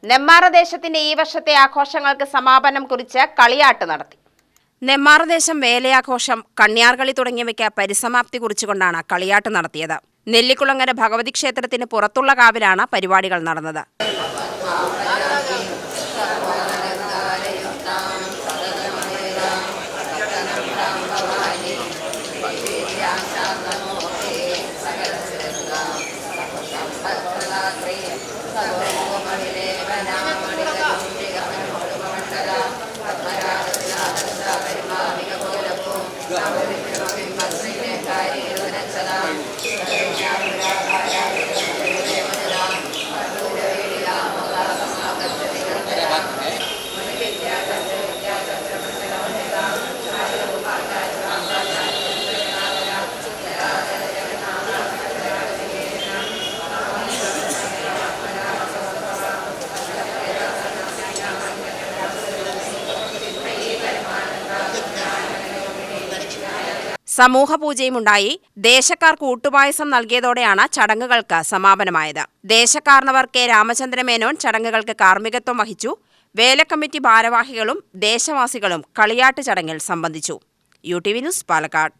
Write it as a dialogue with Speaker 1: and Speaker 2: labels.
Speaker 1: നെന്മാറദേശത്തിന്റെ ഈ വർഷത്തെ ആഘോഷങ്ങൾക്ക് സമാപനം കുറിച്ച് കളിയാട്ട് നടത്തി.
Speaker 2: നെന്മാറദേശം വേലയാഘോഷം, കണ്യാർകളി തുടങ്ങിയവയ്ക്ക് പരിസമാപ്തി കുറിച്ചുകൊണ്ടാണ് കളിയാട്ട് നടത്തിയത്. നെല്ലിക്കുളങ്ങര ഭഗവതി ക്ഷേത്രത്തിന് പുറത്തുള്ള കാവിലാണ് പരിപാടികൾ നടന്നത്. സമൂഹപൂജയുമുണ്ടായി. ദേശക്കാർക്ക് ഊട്ടുപായസം നൽകിയതോടെയാണ് ചടങ്ങുകൾക്ക് സമാപനമായത്. ദേശക്കാർണവർ കെ രാമചന്ദ്രമേനോൻ ചടങ്ങുകൾക്ക് കാർമ്മികത്വം വഹിച്ചു. വേലക്കമ്മിറ്റി ഭാരവാഹികളും ദേശവാസികളും കളിയാട്ട് ചടങ്ങിൽ സംബന്ധിച്ചു. UTV news, Palakkad.